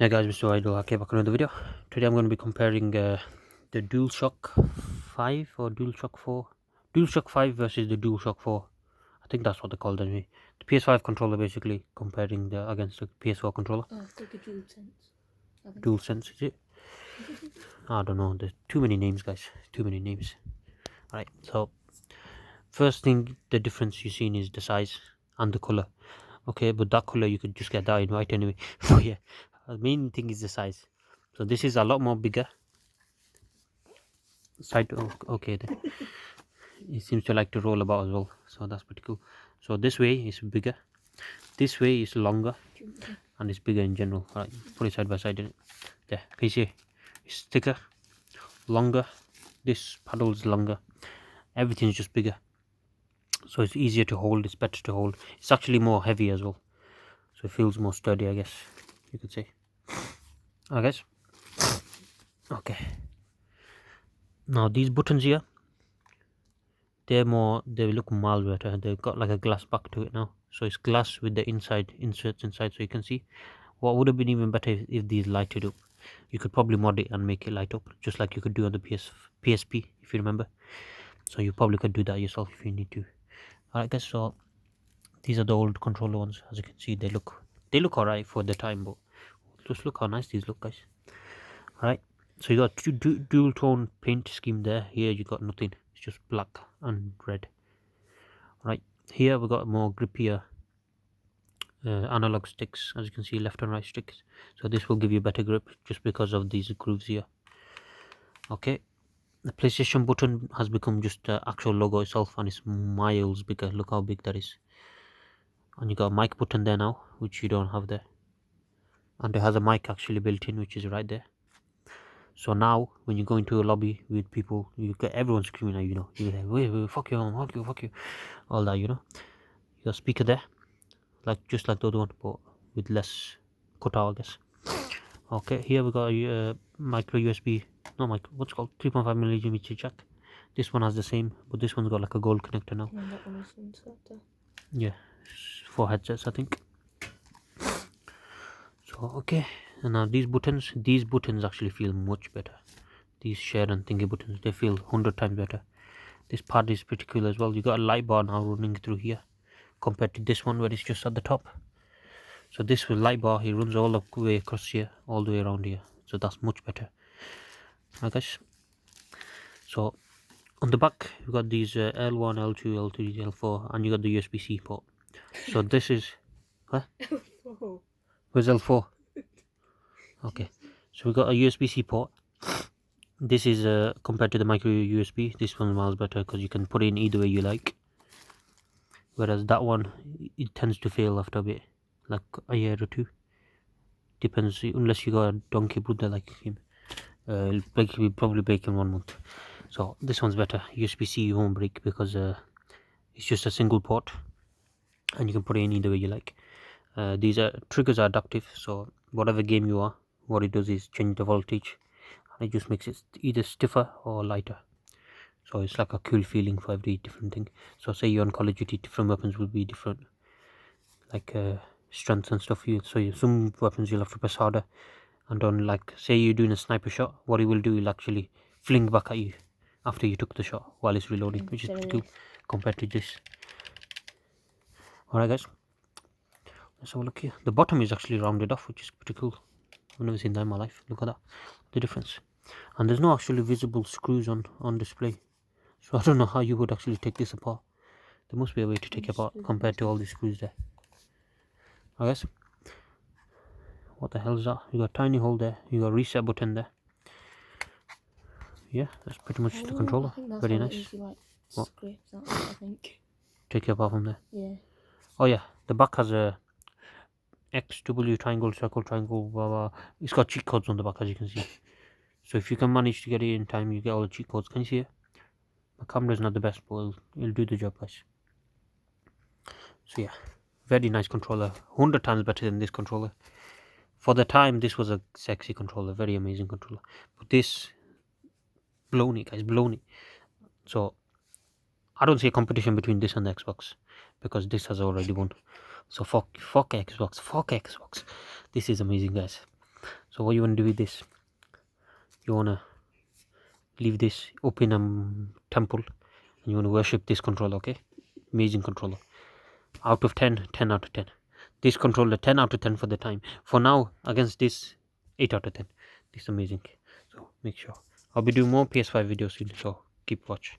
Hey guys, MrWaheedulHaque back on another video. Today I'm going to be comparing the DualShock 5 or DualShock 4. DualShock 5 versus the DualShock 4. I think that's what they called anyway. The PS5 controller basically comparing against the PS4 controller. Oh, it's like a DualSense. DualSense, is it? I don't know. There's too many names, guys. Too many names. Alright, so first thing, the difference you've seen is the size and the color. Okay, but that color you could just get that in white anyway. So yeah, the main thing is the size. So this is a lot more bigger. Side, okay then. It seems to like to roll about as well, so that's pretty cool. So this way is bigger, this way is longer, and it's bigger in general. All right, put it side by side in it. There, can you see? It's thicker, longer. This paddle is longer. Everything's just bigger, so it's easier to hold. It's better to hold. It's actually more heavy as well, so it feels more sturdy, I guess you could say. I guess. Okay. Now these buttons here, they look miles better. They've got like a glass back to it now, so it's glass with the inside inserts inside, so you can see. What would have been even better if these lighted up. You could probably mod it and make it light up, just like you could do on the PSP, if you remember. So you probably could do that yourself if you need to. Alright guys, so these are the old controller ones. As you can see, they look alright for the time, but just look how nice these look, guys. Alright, so you got two dual tone paint scheme there. Here you got nothing, it's just black and red. Right, here we got more grippier analog sticks, as you can see, left and right sticks. So this will give you better grip just because of these grooves here. Okay, the PlayStation button has become just the actual logo itself, and it's miles bigger. Look how big that is. And you got a mic button there now, which you don't have there, and it has a mic actually built in, which is right there. So now when you go into a lobby with people, you get everyone screaming at you, know, you're like, wait, fuck you, fuck you, all that, you know. You got a speaker there, like just like the other one, but with less cutout, I guess. Okay, here we got a micro USB, no micro, what's it called, 3.5mm jack. This one has the same, but this one's got like a gold connector now. And that one is inside there. Yeah, for headsets, I think. So okay, and now these buttons actually feel much better. These share and thingy buttons, they feel 100 times better. This pad is pretty cool as well. You got a light bar now running through here compared to this one where it's just at the top. So this light bar, it runs all the way across here, all the way around here, so that's much better, I guess. So on the back you got these L1, L2, L3, L4, and you got the USB-C port. So this is what? Where's L4? Okay, so we got a USB-C port. This is compared to the micro USB, this one's miles better because you can put it in either way you like, whereas that one, it tends to fail after a bit, like a year or two. Depends, unless you got a donkey Buddha like him. It'll probably break in 1 month. So this one's better. USB-C you won't break because it's just a single port, and you can put it in either way you like. These triggers are adaptive, so whatever game you are, what it does is change the voltage, and it just makes it either stiffer or lighter. So it's like a cool feeling for every different thing. So say you're on Call of Duty, different weapons will be different, like strengths and stuff. Some weapons you'll have to press harder, and on, like, say you're doing a sniper shot, what it will do, will actually fling back at you after you took the shot while it's reloading, which is pretty cool compared to this. Alright guys, let's have a look here. The bottom is actually rounded off, which is pretty cool. I've never seen that in my life. Look at that, the difference. And there's no actually visible screws on display, so I don't know how you would actually take this apart. There must be a way to take it apart compared to all the screws there, I guess. What the hell is that? You got a tiny hole there, you got a reset button there. Yeah, that's pretty much the controller. Very nice. What? I think. Take it apart from there. Yeah. Oh yeah, the back has a X, W, triangle, circle, triangle, blah blah. It's got cheat codes on the back, as you can see. So if you can manage to get it in time, you get all the cheat codes. Can you see it? My camera is not the best, but it'll do the job, guys. So yeah, very nice controller. 100 times better than this controller. For the time, this was a sexy controller, very amazing controller. But this, blown it, guys, blown it. So I don't see a competition between this and the Xbox, because this has already won. So fuck Xbox, fuck Xbox. This is amazing, guys. So what you want to do with this, you want to leave this open temple, and you want to worship this controller. Okay, amazing controller. Out of 10, 10 out of 10. This controller 10 out of 10 for the time. For now, against this, 8 out of 10. This is amazing. So make sure I'll be doing more PS5 videos soon, so keep watch.